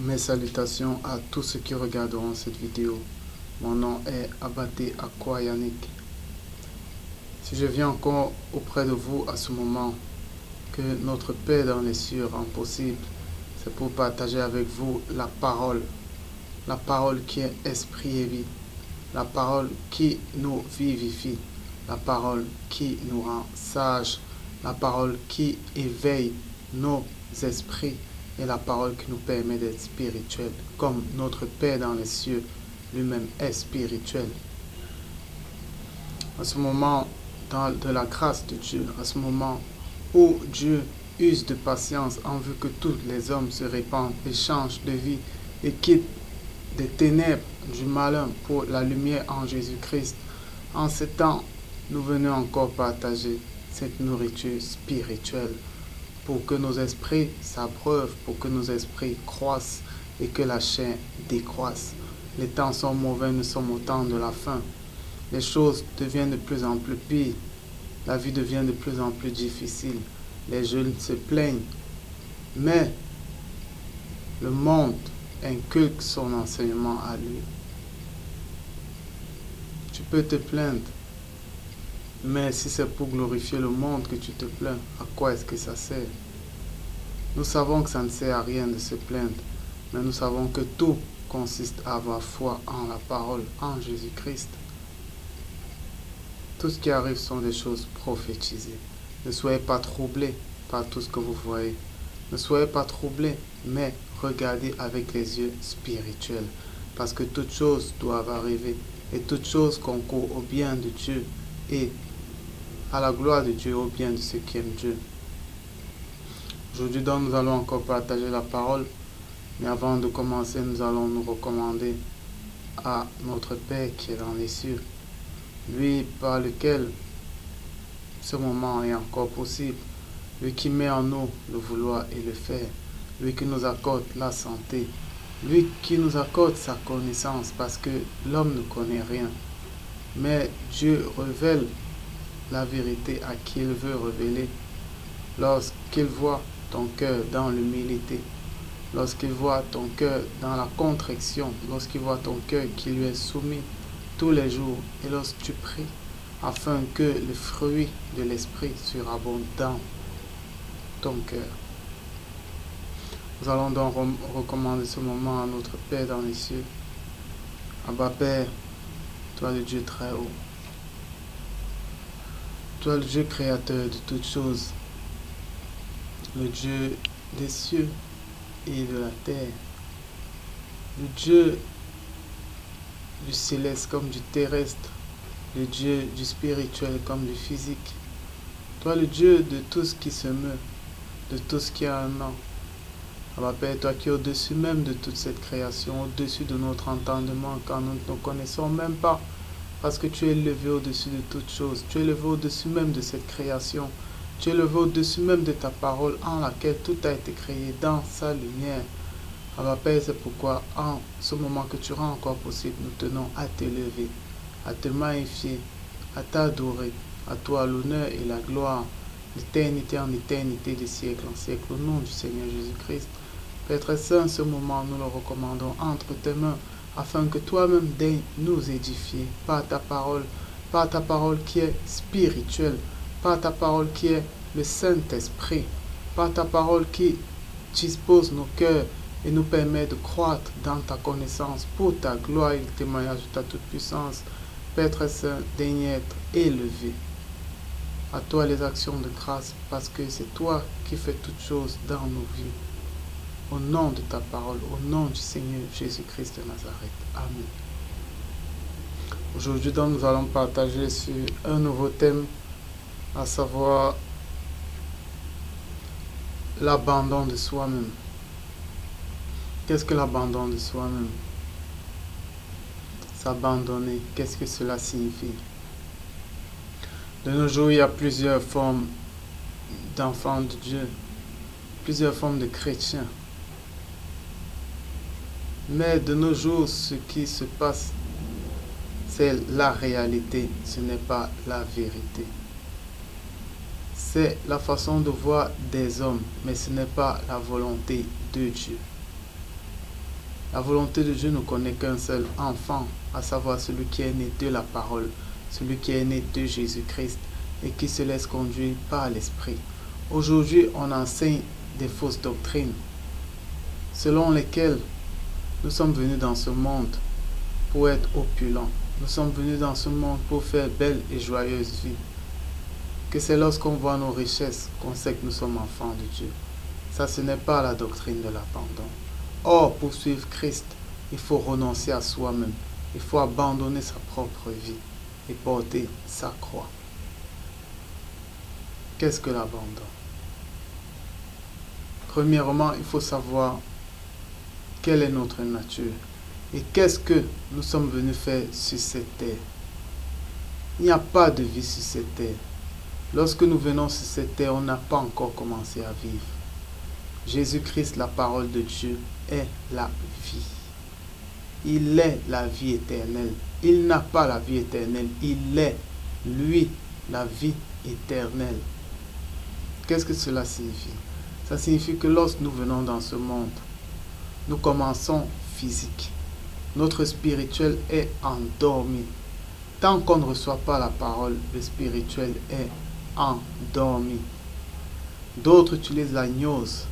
Mes salutations à tous ceux qui regarderont cette vidéo. Mon nom est Abate Akwa Yannick. Si je viens encore auprès de vous à ce moment que notre Père dans les cieux rend possible, c'est pour partager avec vous la parole qui est esprit et vie, la parole qui nous vivifie, la parole qui nous rend sages, la parole qui éveille nos esprits et la parole qui nous permet d'être spirituels, comme notre Père dans les cieux lui-même est spirituel. À ce moment de la grâce de Dieu, à ce moment où Dieu use de patience en vue que tous les hommes se répandent et changent de vie et quittent des ténèbres du malin pour la lumière en Jésus-Christ, en ce temps, nous venons encore partager cette nourriture spirituelle pour que nos esprits s'abreuvent, pour que nos esprits croissent et que la chair décroisse. Les temps sont mauvais, nous sommes au temps de la fin. Les choses deviennent de plus en plus pires. La vie devient de plus en plus difficile. Les jeunes se plaignent. Mais le monde inculque son enseignement à lui. Tu peux te plaindre. Mais si c'est pour glorifier le monde que tu te plains, à quoi est-ce que ça sert? Nous savons que ça ne sert à rien de se plaindre, mais nous savons que tout consiste à avoir foi en la parole, en Jésus-Christ. Tout ce qui arrive sont des choses prophétisées. Ne soyez pas troublés par tout ce que vous voyez. Ne soyez pas troublés, mais regardez avec les yeux spirituels, parce que toutes choses doivent arriver, et toutes choses concourent au bien de Dieu et à la gloire de Dieu, au bien de ceux qui aiment Dieu. Aujourd'hui, donc, nous allons encore partager la parole, mais avant de commencer, nous allons nous recommander à notre Père qui est dans les cieux, lui par lequel ce moment est encore possible, lui qui met en nous le vouloir et le faire, lui qui nous accorde la santé, lui qui nous accorde sa connaissance, parce que l'homme ne connaît rien, mais Dieu révèle la vérité à qui il veut révéler. Lorsqu'il voit ton cœur dans l'humilité, lorsqu'il voit ton cœur dans la contrition, lorsqu'il voit ton cœur qui lui est soumis tous les jours, et lorsque tu pries afin que le fruit de l'esprit surabonde dans ton cœur. Nous allons donc recommander ce moment à notre Père dans les cieux. Abba Père, toi le Dieu très haut, toi le Dieu créateur de toutes choses, le Dieu des cieux et de la terre, le Dieu du céleste comme du terrestre, le Dieu du spirituel comme du physique, toi le Dieu de tout ce qui se meut, de tout ce qui a un nom. Abba Père, toi qui es au-dessus même de toute cette création, au-dessus de notre entendement, quand nous ne nous connaissons même pas, parce que tu es élevé au-dessus de toutes choses, tu es élevé au-dessus même de cette création, tu es élevé au-dessus même de ta parole en laquelle tout a été créé dans sa lumière. Abba Père, c'est pourquoi en ce moment que tu rends encore possible, nous tenons à t'élever, à te magnifier, à t'adorer, à toi l'honneur et la gloire, d'éternité en éternité, de siècle en siècle, au nom du Seigneur Jésus-Christ. Père très saint, ce moment, nous le recommandons entre tes mains, afin que toi-même daignes nous édifier par ta parole qui est spirituelle, par ta parole qui est le Saint-Esprit, par ta parole qui dispose nos cœurs et nous permet de croître dans ta connaissance pour ta gloire et le témoignage de ta toute-puissance. Père très saint, daigne être élevé. À toi les actions de grâce, parce que c'est toi qui fais toutes choses dans nos vies. Au nom de ta parole, au nom du Seigneur Jésus-Christ de Nazareth. Amen. Aujourd'hui, donc, nous allons partager sur un nouveau thème, à savoir l'abandon de soi-même. Qu'est-ce que l'abandon de soi-même? S'abandonner, qu'est-ce que cela signifie? De nos jours, il y a plusieurs formes d'enfants de Dieu, plusieurs formes de chrétiens. Mais de nos jours, ce qui se passe, c'est la réalité, ce n'est pas la vérité. C'est la façon de voir des hommes, mais ce n'est pas la volonté de Dieu. La volonté de Dieu ne connaît qu'un seul enfant, à savoir celui qui est né de la parole, celui qui est né de Jésus-Christ et qui se laisse conduire par l'Esprit. Aujourd'hui, on enseigne des fausses doctrines selon lesquelles nous sommes venus dans ce monde pour être opulents. Nous sommes venus dans ce monde pour faire belle et joyeuse vie. Que c'est lorsqu'on voit nos richesses qu'on sait que nous sommes enfants de Dieu. Ça, ce n'est pas la doctrine de l'abandon. Or, pour suivre Christ, il faut renoncer à soi-même. Il faut abandonner sa propre vie et porter sa croix. Qu'est-ce que l'abandon? Premièrement, il faut savoir quelle est notre nature et qu'est-ce que nous sommes venus faire sur cette terre. Il n'y a pas de vie sur cette terre. Lorsque nous venons sur cette terre, on n'a pas encore commencé à vivre. Jésus-Christ, la parole de Dieu, est la vie. Il est la vie éternelle. Il n'a pas la vie éternelle. Il est, lui, la vie éternelle. Qu'est-ce que cela signifie? Ça signifie que lorsque nous venons dans ce monde, nous commençons physique. Notre spirituel est endormi. Tant qu'on ne reçoit pas la parole, le spirituel est endormi. D'autres utilisent la gnose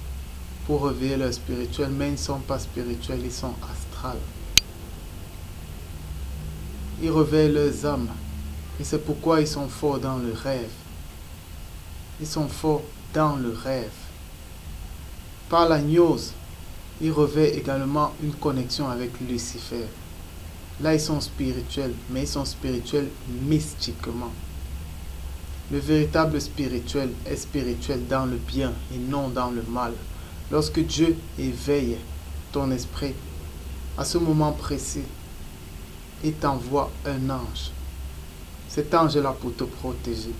pour réveiller leur spirituel, mais ils ne sont pas spirituels, ils sont astrales. Ils réveillent leurs âmes. Et c'est pourquoi ils sont forts dans le rêve. Ils sont forts dans le rêve. Par la gnose, ils réveillent également une connexion avec Lucifer. Là, ils sont spirituels, mais ils sont spirituels mystiquement. Le véritable spirituel est spirituel dans le bien et non dans le mal. Lorsque Dieu éveille ton esprit, à ce moment précis, il t'envoie un ange. Cet ange est là pour te protéger.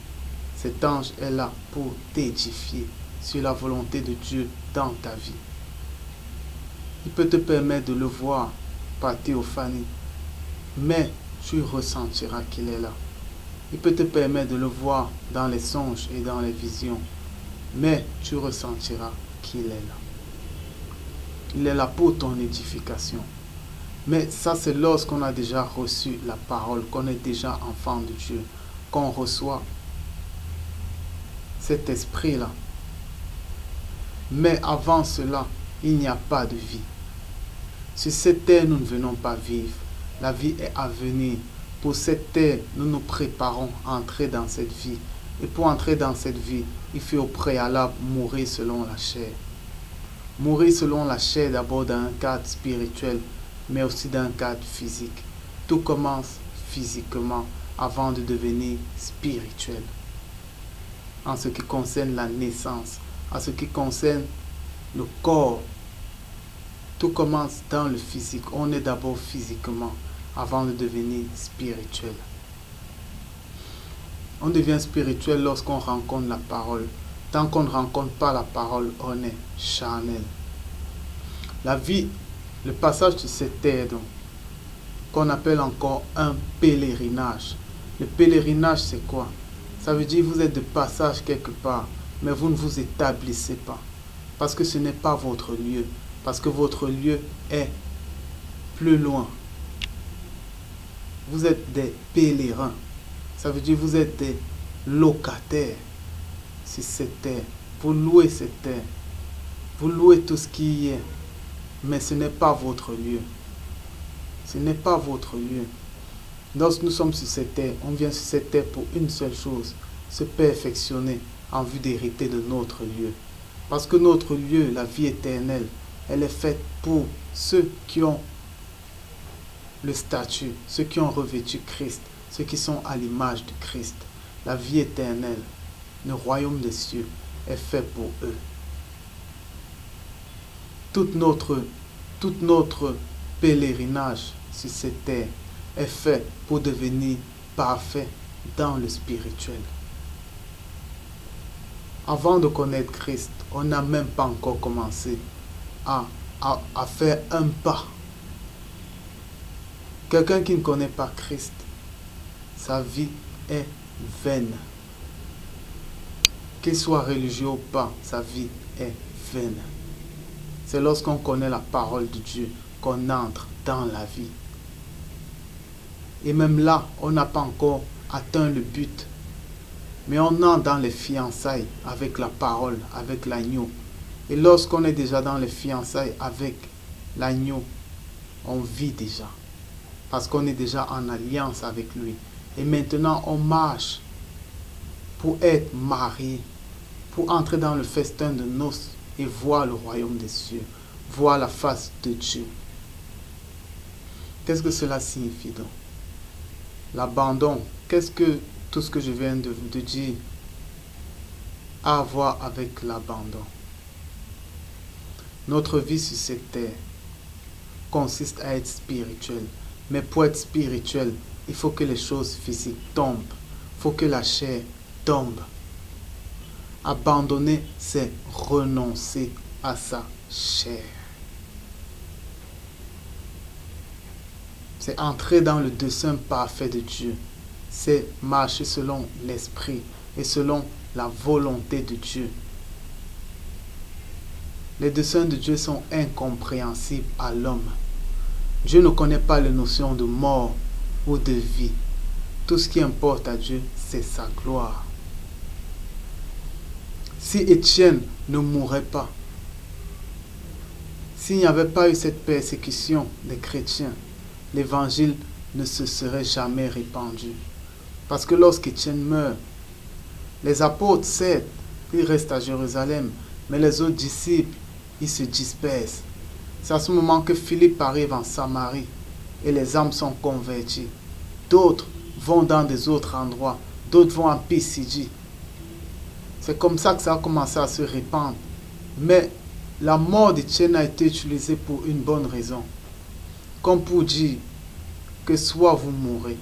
Cet ange est là pour t'édifier sur la volonté de Dieu dans ta vie. Il peut te permettre de le voir par théophanie, mais tu ressentiras qu'il est là. Il peut te permettre de le voir dans les songes et dans les visions, mais tu ressentiras qu'il est là. Il est là pour ton édification. Mais ça, c'est lorsqu'on a déjà reçu la parole, qu'on est déjà enfant de Dieu, qu'on reçoit cet esprit-là. Mais avant cela, il n'y a pas de vie. Sur cette terre, nous ne venons pas vivre. La vie est à venir. Pour cette terre, nous nous préparons à entrer dans cette vie. Et pour entrer dans cette vie, il faut au préalable mourir selon la chair. Mourir selon la chair d'abord dans un cadre spirituel, mais aussi dans un cadre physique. Tout commence physiquement avant de devenir spirituel. En ce qui concerne la naissance, en ce qui concerne le corps, tout commence dans le physique. On est d'abord physiquement avant de devenir spirituel. On devient spirituel lorsqu'on rencontre la parole. Tant qu'on ne rencontre pas la parole, on est charnel. La vie, le passage de cette terre, donc, qu'on appelle encore un pèlerinage. Le pèlerinage, c'est quoi? Ça veut dire que vous êtes de passage quelque part, mais vous ne vous établissez pas. Parce que ce n'est pas votre lieu. Parce que votre lieu est plus loin. Vous êtes des pèlerins. Ça veut dire que vous êtes des locataires sur cette terre. Vous louez cette terre. Vous louez tout ce qui y est. Mais ce n'est pas votre lieu. Ce n'est pas votre lieu. Lorsque nous sommes sur cette terre, on vient sur cette terre pour une seule chose, se perfectionner en vue d'hériter de notre lieu. Parce que notre lieu, la vie éternelle, elle est faite pour ceux qui ont le statut, ceux qui ont revêtu Christ, ceux qui sont à l'image de Christ. La vie éternelle, le royaume des cieux est fait pour eux. Tout notre pèlerinage sur cette terre est fait pour devenir parfait dans le spirituel. Avant de connaître Christ, on n'a même pas encore commencé à faire un pas. Quelqu'un qui ne connaît pas Christ, sa vie est vaine. Qu'il soit religieux ou pas, sa vie est vaine. C'est lorsqu'on connaît la parole de Dieu qu'on entre dans la vie. Et même là, on n'a pas encore atteint le but. Mais on entre dans les fiançailles avec la parole, avec l'agneau. Et lorsqu'on est déjà dans les fiançailles avec l'agneau, on vit déjà. Parce qu'on est déjà en alliance avec lui. Et maintenant, on marche pour être marié, pour entrer dans le festin de noces et voir le royaume des cieux, voir la face de Dieu. Qu'est-ce que cela signifie donc? L'abandon, qu'est-ce que tout ce que je viens de dire a à voir avec l'abandon? Notre vie sur cette terre consiste à être spirituel. Mais pour être spirituel, il faut que les choses physiques tombent. Il faut que la chair tombe. Abandonner, c'est renoncer à sa chair. C'est entrer dans le dessein parfait de Dieu. C'est marcher selon l'esprit et selon la volonté de Dieu. Les desseins de Dieu sont incompréhensibles à l'homme. Dieu ne connaît pas les notions de mort ou de vie. Tout ce qui importe à Dieu, c'est sa gloire. Si Étienne ne mourait pas, s'il n'y avait pas eu cette persécution des chrétiens, l'évangile ne se serait jamais répandu. Parce que lorsqu'Étienne meurt, les apôtres, certes, ils restent à Jérusalem, mais les autres disciples, ils se dispersent. C'est à ce moment que Philippe arrive en Samarie et les âmes sont converties. D'autres vont dans des autres endroits, d'autres vont en Pisidie. C'est comme ça que ça a commencé à se répandre. Mais la mort d'Étienne a été utilisée pour une bonne raison. Comme pour dire que soit vous mourrez,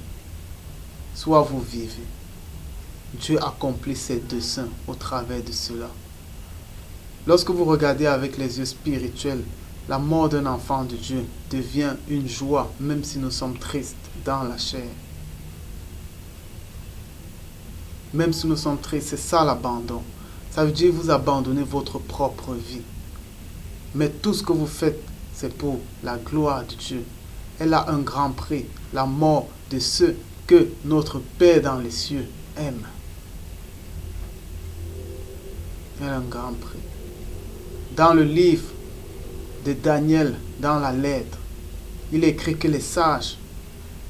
soit vous vivez. Dieu accomplit ses desseins au travers de cela. Lorsque vous regardez avec les yeux spirituels, la mort d'un enfant de Dieu devient une joie, même si nous sommes tristes dans la chair. Même si nous sommes tristes, c'est ça l'abandon. Ça veut dire que vous abandonnez votre propre vie. Mais tout ce que vous faites, c'est pour la gloire de Dieu. Elle a un grand prix, la mort de ceux que notre Père dans les cieux aime. Elle a un grand prix. Dans le livre de Daniel, dans la lettre, il est écrit que les sages,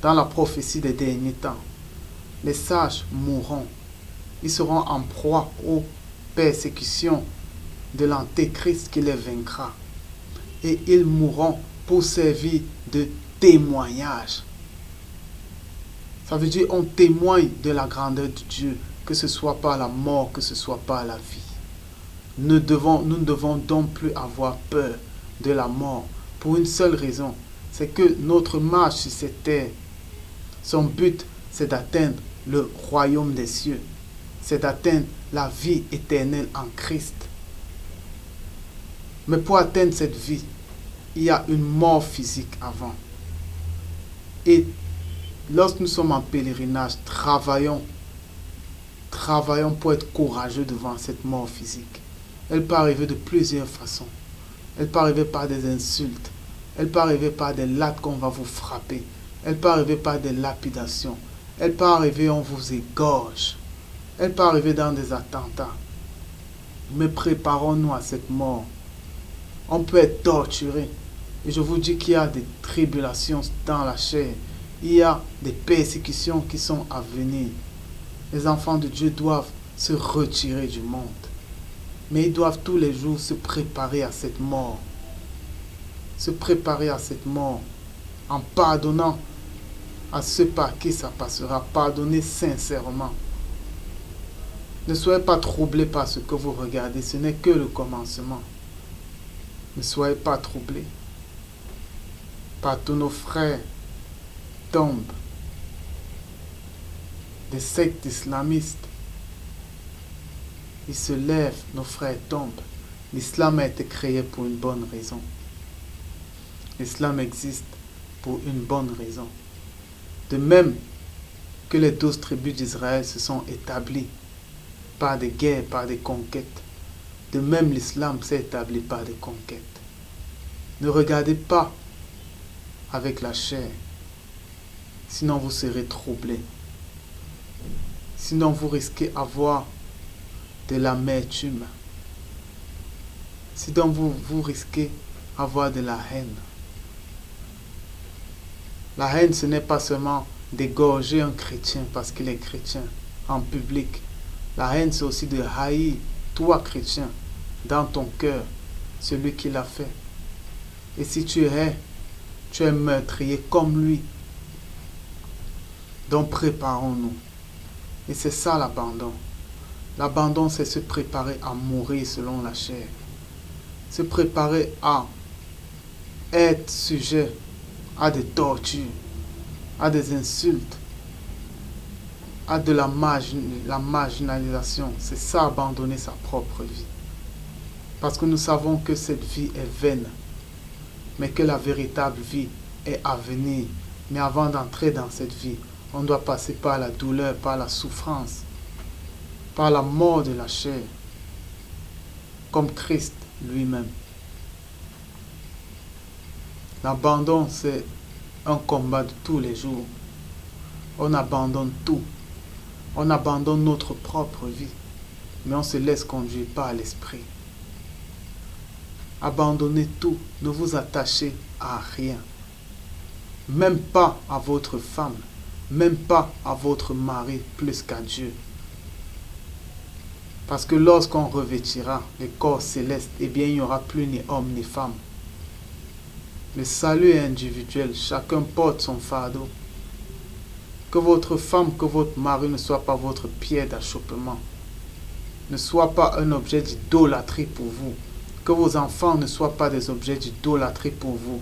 dans la prophétie des derniers temps, les sages mourront. Ils seront en proie aux persécutions de l'antéchrist qui les vaincra. Et ils mourront pour servir de témoignage. Ça veut dire on témoigne de la grandeur de Dieu, que ce soit par la mort, que ce soit par la vie. Nous ne devons donc plus avoir peur de la mort pour une seule raison, c'est que notre marche sur cette terre, son but, c'est d'atteindre le royaume des cieux, c'est d'atteindre la vie éternelle en Christ. Mais pour atteindre cette vie, il y a une mort physique avant. Et lorsque nous sommes en pèlerinage, travaillons pour être courageux devant cette mort physique. Elle peut arriver de plusieurs façons. Elle peut arriver par des insultes. Elle peut arriver par des lattes qu'on va vous frapper. Elle peut arriver par des lapidations. Elle peut arriver on vous égorge. Elle peut arriver dans des attentats. Mais préparons-nous à cette mort. On peut être torturé. Et je vous dis qu'il y a des tribulations dans la chair. Il y a des persécutions qui sont à venir. Les enfants de Dieu doivent se retirer du monde. Mais ils doivent tous les jours se préparer à cette mort. Se préparer à cette mort en pardonnant à ceux par qui ça passera. Pardonnez sincèrement. Ne soyez pas troublés par ce que vous regardez. Ce n'est que le commencement. Ne soyez pas troublés. Partout nos frères tombent. Des sectes islamistes. Ils se lèvent, nos frères tombent. L'islam a été créé pour une bonne raison. L'islam existe pour une bonne raison. De même que les 12 tribus d'Israël se sont établies par des guerres, par des conquêtes, de même l'islam s'est établi par des conquêtes. Ne regardez pas avec la chair. Sinon vous serez troublés. Sinon vous risquez d'avoir de l'amertume. Sinon vous risquez d'avoir de la haine. La haine, ce n'est pas seulement d'égorger un chrétien parce qu'il est chrétien en public. La haine, c'est aussi de haïr, toi chrétien, dans ton cœur, celui qui l'a fait. Et si tu es meurtrier comme lui. Donc préparons-nous. Et c'est ça l'abandon. L'abandon, c'est se préparer à mourir selon la chair. Se préparer à être sujet à des tortures, à des insultes, à de la marginalisation. C'est ça, abandonner sa propre vie. Parce que nous savons que cette vie est vaine, mais que la véritable vie est à venir. Mais avant d'entrer dans cette vie, on doit passer par la douleur, par la souffrance, par la mort de la chair, comme Christ lui-même. L'abandon, c'est un combat de tous les jours. On abandonne tout. On abandonne notre propre vie, mais on se laisse conduire par l'esprit. Abandonnez tout, ne vous attachez à rien. Même pas à votre femme, même pas à votre mari plus qu'à Dieu. Parce que lorsqu'on revêtira les corps célestes, eh bien il n'y aura plus ni homme ni femme. Le salut est individuel, chacun porte son fardeau. Que votre femme, que votre mari ne soit pas votre pierre d'achoppement. Ne soit pas un objet d'idolâtrie pour vous. Que vos enfants ne soient pas des objets d'idolâtrie pour vous,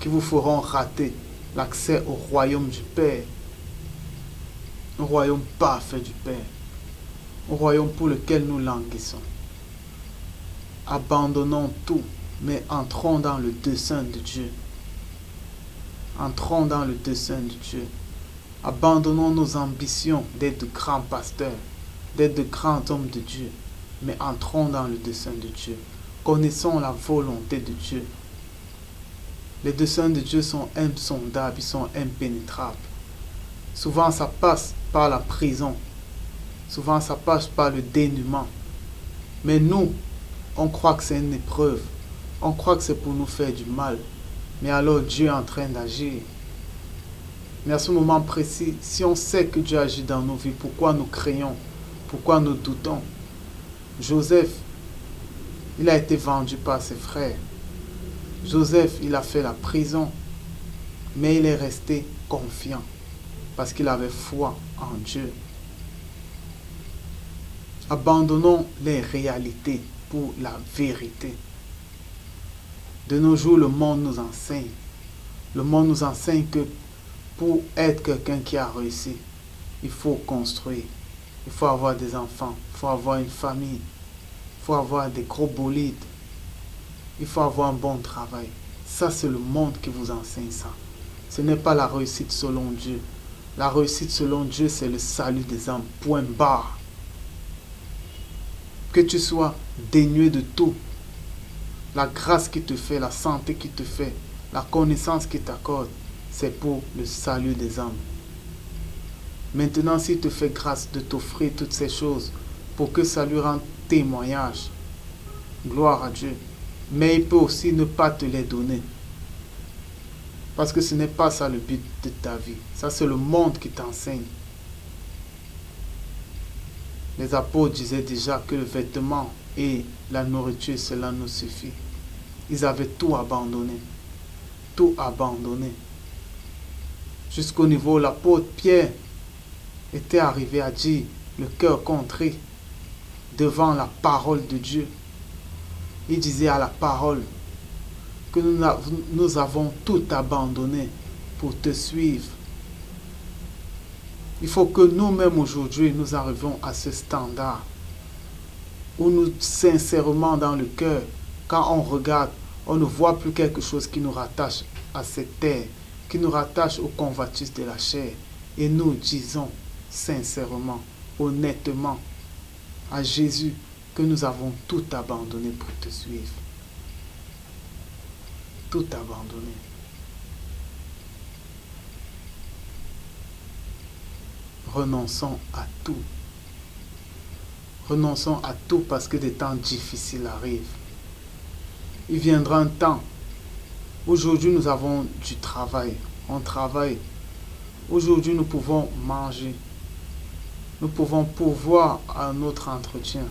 qui vous feront rater l'accès au royaume du Père. Un royaume parfait du Père. Un royaume pour lequel nous languissons. Abandonnons tout, mais entrons dans le dessein de Dieu. Entrons dans le dessein de Dieu. Abandonnons nos ambitions d'être de grands pasteurs, d'être de grands hommes de Dieu, mais entrons dans le dessein de Dieu. Connaissons la volonté de Dieu. Les desseins de Dieu sont insondables, ils sont impénétrables. Souvent ça passe par la prison, souvent ça passe par le dénuement. Mais nous, on croit que c'est une épreuve, on croit que c'est pour nous faire du mal. Mais alors Dieu est en train d'agir. Mais à ce moment précis, si on sait que Dieu agit dans nos vies, pourquoi nous craignons? Pourquoi nous doutons? Joseph, il a été vendu par ses frères. Joseph, il a fait la prison, mais il est resté confiant parce qu'il avait foi en Dieu. Abandonnons les réalités pour la vérité. De nos jours, le monde nous enseigne. Le monde nous enseigne que pour être quelqu'un qui a réussi, il faut construire. Il faut avoir des enfants. Il faut avoir une famille. Il faut avoir des gros bolides. Il faut avoir un bon travail. Ça, c'est le monde qui vous enseigne ça. Ce n'est pas la réussite selon Dieu. La réussite selon Dieu, c'est le salut des âmes. Point barre. Que tu sois dénué de tout. La grâce qui te fait, la santé qui te fait, la connaissance qui t'accorde, c'est pour le salut des âmes. Maintenant, s'il te fait grâce de t'offrir toutes ces choses pour que ça lui rende témoignage, gloire à Dieu. Mais il peut aussi ne pas te les donner. Parce que ce n'est pas ça le but de ta vie. Ça, c'est le monde qui t'enseigne. Les apôtres disaient déjà que le vêtement et la nourriture, cela nous suffit. Ils avaient tout abandonné. Tout abandonné. Jusqu'au niveau où l'apôtre Pierre était arrivé à dire, le cœur contrit, devant la parole de Dieu. Il disait à la parole que nous avons tout abandonné pour te suivre. Il faut que nous-mêmes aujourd'hui, nous arrivions à ce standard où nous, sincèrement dans le cœur, quand on regarde, on ne voit plus quelque chose qui nous rattache à cette terre, qui nous rattache au convoitise de la chair. Et nous disons sincèrement, honnêtement, à Jésus, que nous avons tout abandonné pour te suivre. Tout abandonné. renonçons à tout. Renonçons à tout parce que des temps difficiles arrivent. Il viendra un temps. Aujourd'hui, nous avons du travail. On travaille. Aujourd'hui, nous pouvons manger. Nous pouvons pourvoir à notre entretien.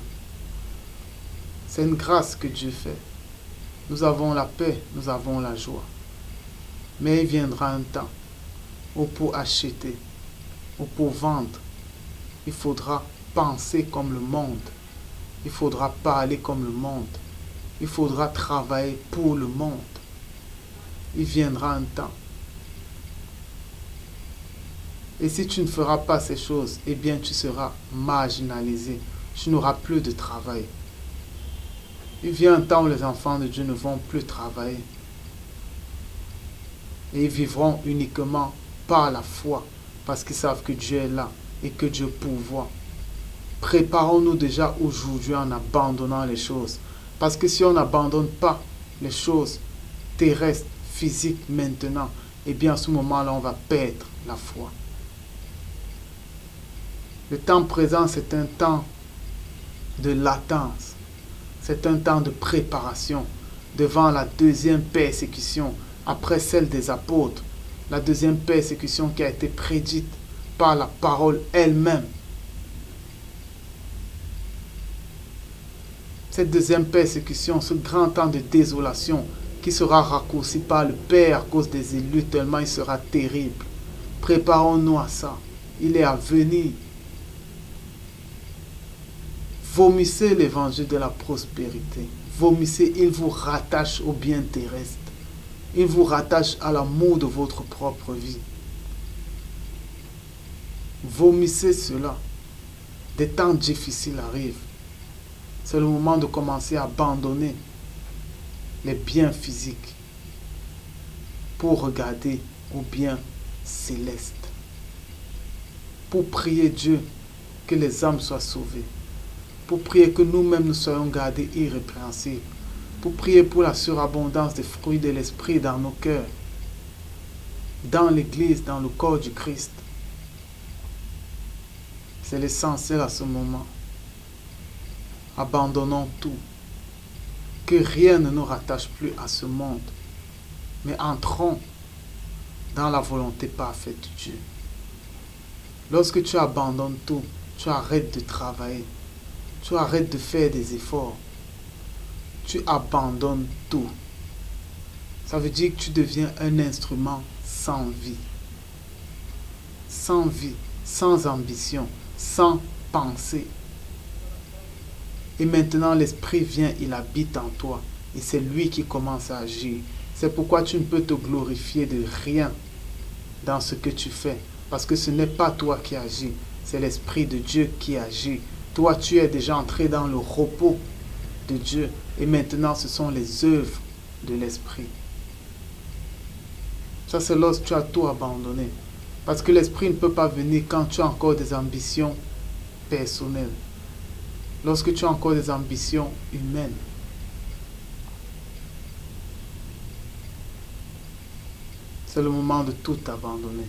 C'est une grâce que Dieu fait. Nous avons la paix, nous avons la joie. Mais il viendra un temps où pour acheter, ou pour vendre, il faudra penser comme le monde. Il faudra parler comme le monde. Il faudra travailler pour le monde. Il viendra un temps. Et si tu ne feras pas ces choses, eh bien tu seras marginalisé. Tu n'auras plus de travail. Il vient un temps où les enfants de Dieu ne vont plus travailler. Et ils vivront uniquement par la foi. Parce qu'ils savent que Dieu est là et que Dieu pourvoit. Préparons-nous déjà aujourd'hui en abandonnant les choses. Parce que si on n'abandonne pas les choses terrestres, physiques maintenant, eh bien à ce moment-là, on va perdre la foi. Le temps présent, c'est un temps de latence. C'est un temps de préparation devant la deuxième persécution, après celle des apôtres. La deuxième persécution qui a été prédite par la parole elle-même. Cette deuxième persécution, ce grand temps de désolation qui sera raccourci par le Père à cause des élus tellement il sera terrible. Préparons-nous à ça. Il est à venir. Vomissez l'évangile de la prospérité. Vomissez, il vous rattache au bien terrestre. Il vous rattache à l'amour de votre propre vie. Vomissez cela. Des temps difficiles arrivent. C'est le moment de commencer à abandonner les biens physiques pour regarder au bien céleste. Pour prier Dieu que les âmes soient sauvées. Pour prier que nous-mêmes nous soyons gardés irrépréhensibles. Pour prier pour la surabondance des fruits de l'Esprit dans nos cœurs. Dans l'Église, dans le corps du Christ. C'est l'essentiel à ce moment. Abandonnons tout. Que rien ne nous rattache plus à ce monde. Mais entrons dans la volonté parfaite de Dieu. Lorsque tu abandonnes tout, tu arrêtes de travailler. Tu arrêtes de faire des efforts. Tu abandonnes tout. Ça veut dire que tu deviens un instrument sans vie. Sans vie, sans ambition, sans pensée. Et maintenant, l'Esprit vient, il habite en toi. Et c'est lui qui commence à agir. C'est pourquoi tu ne peux te glorifier de rien dans ce que tu fais. Parce que ce n'est pas toi qui agis. C'est l'Esprit de Dieu qui agit. Toi, tu es déjà entré dans le repos de Dieu. Et maintenant, ce sont les œuvres de l'Esprit. Ça, c'est lorsque tu as tout abandonné. Parce que l'Esprit ne peut pas venir quand tu as encore des ambitions personnelles. Lorsque tu as encore des ambitions humaines. C'est le moment de tout abandonner.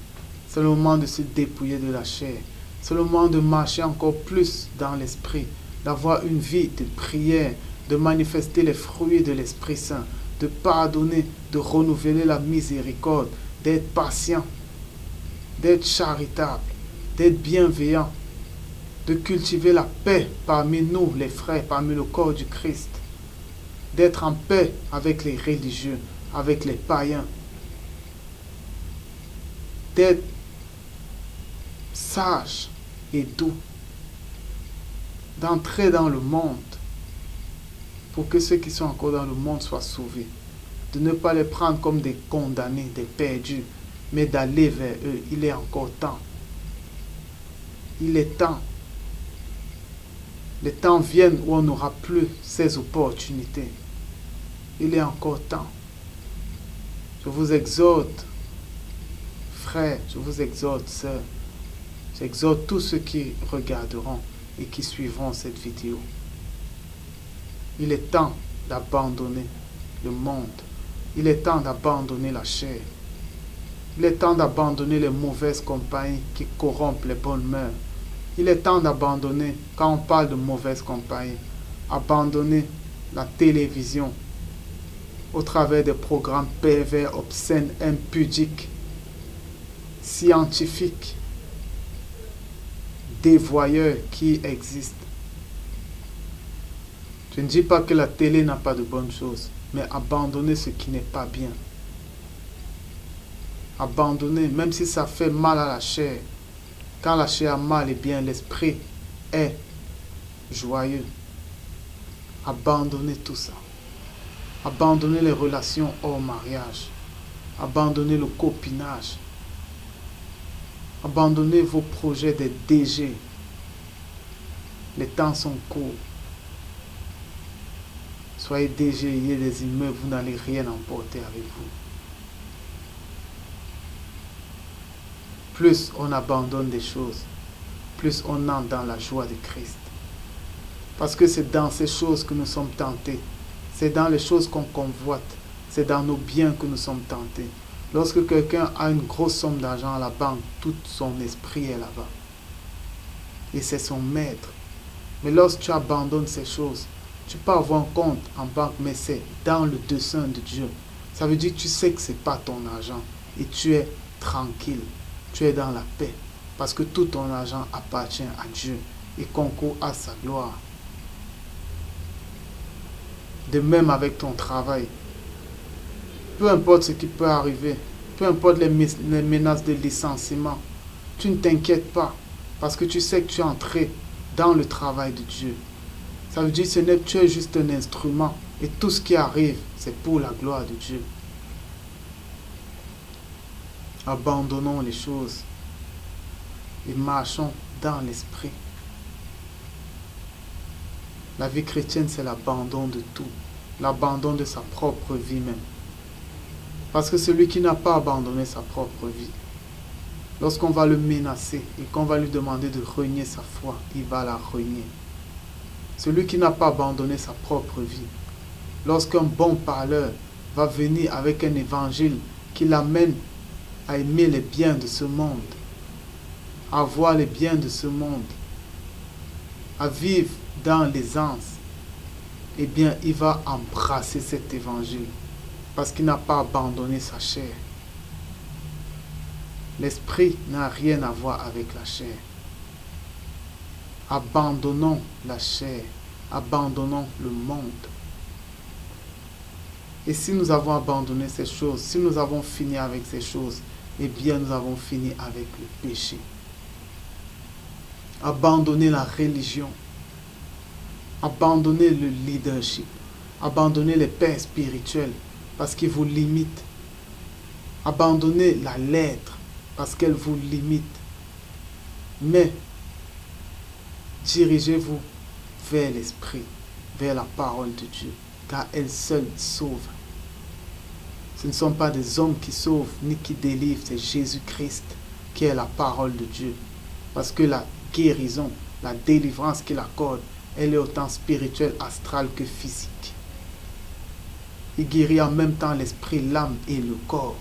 C'est le moment de se dépouiller de la chair. C'est le moment de marcher encore plus dans l'Esprit. D'avoir une vie de prière. De manifester les fruits de l'Esprit Saint. De pardonner. De renouveler la miséricorde. D'être patient. D'être charitable. D'être bienveillant. De cultiver la paix parmi nous, les frères, parmi le corps du Christ. D'être en paix avec les religieux, avec les païens. D'être sage et doux. D'entrer dans le monde pour que ceux qui sont encore dans le monde soient sauvés. De ne pas les prendre comme des condamnés, des perdus, mais d'aller vers eux. Il est encore temps. Il est temps. Les temps viennent où on n'aura plus ces opportunités. Il est encore temps. Je vous exhorte, frères, je vous exhorte, sœurs. J'exhorte tous ceux qui regarderont et qui suivront cette vidéo. Il est temps d'abandonner le monde. Il est temps d'abandonner la chair. Il est temps d'abandonner les mauvaises compagnies qui corrompent les bonnes mœurs. Il est temps d'abandonner, quand on parle de mauvaises compagnies, abandonner la télévision au travers des programmes pervers, obscènes, impudiques, scientifiques, dévoyeurs qui existent. Je ne dis pas que la télé n'a pas de bonnes choses, mais abandonner ce qui n'est pas bien. Abandonner, même si ça fait mal à la chair. Quand la chair a mal, et bien l'esprit est joyeux. Abandonnez tout ça. Abandonnez les relations hors mariage. Abandonnez le copinage. Abandonnez vos projets de DG. Les temps sont courts. Soyez DG, ayez des immeubles, vous n'allez rien emporter avec vous. Plus on abandonne des choses, plus on entre dans la joie de Christ. Parce que c'est dans ces choses que nous sommes tentés. C'est dans les choses qu'on convoite. C'est dans nos biens que nous sommes tentés. Lorsque quelqu'un a une grosse somme d'argent à la banque, tout son esprit est là-bas. Et c'est son maître. Mais lorsque tu abandonnes ces choses, tu peux avoir un compte en banque, mais c'est dans le dessein de Dieu. Ça veut dire que tu sais que ce n'est pas ton argent. Et tu es tranquille. Tu es dans la paix. Parce que tout ton argent appartient à Dieu et concourt à sa gloire. De même avec ton travail. Peu importe ce qui peut arriver, peu importe les menaces de licenciement, tu ne t'inquiètes pas parce que tu sais que tu es entré dans le travail de Dieu. Ça veut dire que tu es juste un instrument et tout ce qui arrive, c'est pour la gloire de Dieu. Abandonnons les choses et marchons dans l'esprit. La vie chrétienne, c'est l'abandon de tout, l'abandon de sa propre vie même. Parce que celui qui n'a pas abandonné sa propre vie, lorsqu'on va le menacer et qu'on va lui demander de renier sa foi, il va la renier. Celui qui n'a pas abandonné sa propre vie, lorsqu'un bon parleur va venir avec un évangile qui l'amène à aimer les biens de ce monde, à voir les biens de ce monde, à vivre dans l'aisance, eh bien, il va embrasser cet évangile parce qu'il n'a pas abandonné sa chair. L'esprit n'a rien à voir avec la chair. Abandonnons la chair, abandonnons le monde. Et si nous avons abandonné ces choses, si nous avons fini avec ces choses, eh bien nous avons fini avec le péché. Abandonnez la religion. Abandonnez le leadership. Abandonnez les pères spirituels parce qu'ils vous limitent. Abandonnez la lettre parce qu'elle vous limite. Mais dirigez-vous vers l'esprit, vers la parole de Dieu, car elle seule sauve. Ce ne sont pas des hommes qui sauvent ni qui délivrent, c'est Jésus-Christ qui est la parole de Dieu. Parce que la guérison, la délivrance qu'il accorde, elle est autant spirituelle, astrale que physique. Il guérit en même temps l'esprit, l'âme et le corps.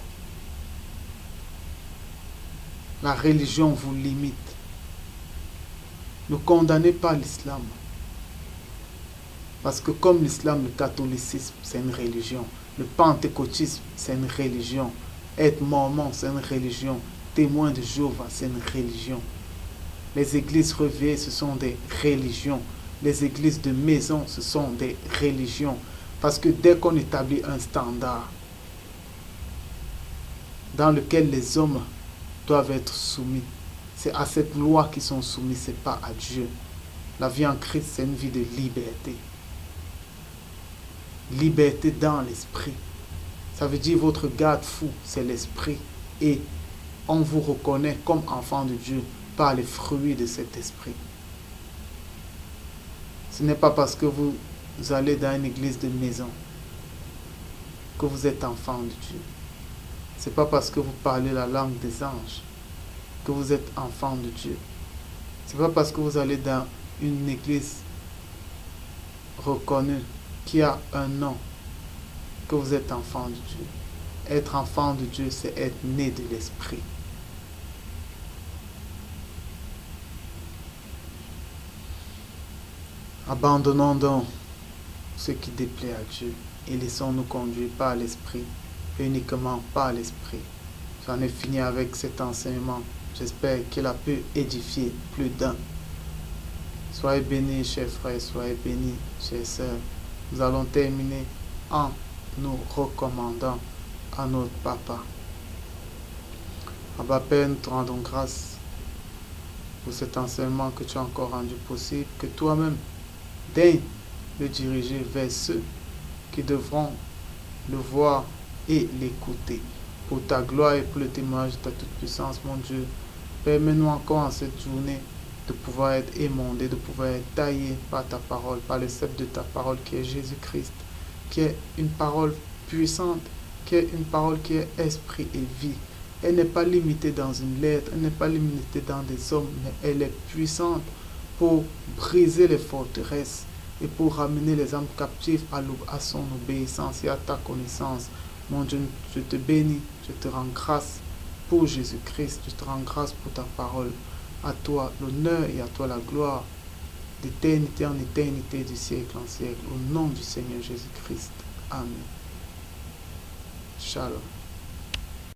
La religion vous limite. Ne condamnez pas l'islam. Parce que comme l'islam, le catholicisme, c'est une religion. Le pentecôtisme, c'est une religion. Être mormon, c'est une religion. Témoin de Jéhovah, c'est une religion. Les églises réveillées, ce sont des religions. Les églises de maison, ce sont des religions. Parce que dès qu'on établit un standard dans lequel les hommes doivent être soumis, c'est à cette loi qu'ils sont soumis, ce n'est pas à Dieu. La vie en Christ, c'est une vie de liberté. Liberté dans l'esprit. Ça veut dire votre garde-fou, c'est l'esprit. Et on vous reconnaît comme enfant de Dieu par les fruits de cet esprit. Ce n'est pas parce que vous allez dans une église de maison que vous êtes enfant de Dieu. Ce n'est pas parce que vous parlez la langue des anges que vous êtes enfant de Dieu. Ce n'est pas parce que vous allez dans une église reconnue qui a un nom que vous êtes enfant de Dieu. Être enfant de Dieu, c'est être né de l'Esprit. Abandonnons donc ce qui déplaît à Dieu et laissons-nous conduire par l'Esprit, uniquement par l'Esprit. J'en ai fini avec cet enseignement. J'espère qu'il a pu édifier plus d'un. Soyez bénis, chers frères, soyez bénis, chères sœurs. Nous allons terminer en nous recommandant à notre Papa. Abba Père, nous te rendons grâce pour cet enseignement que tu as encore rendu possible, que toi-même daignes le diriger vers ceux qui devront le voir et l'écouter. Pour ta gloire et pour le témoignage de ta toute-puissance, mon Dieu, permets-nous encore en cette journée de pouvoir être émondé, de pouvoir être taillé par ta parole, par le sceptre de ta parole qui est Jésus-Christ, qui est une parole puissante, qui est une parole qui est esprit et vie. Elle n'est pas limitée dans une lettre, elle n'est pas limitée dans des hommes, mais elle est puissante pour briser les forteresses et pour ramener les âmes captives à son obéissance et à ta connaissance. Mon Dieu, je te bénis, je te rends grâce pour Jésus-Christ, je te rends grâce pour ta parole. À toi l'honneur et à toi la gloire, d'éternité en éternité, du siècle en siècle, au nom du Seigneur Jésus-Christ. Amen. Shalom.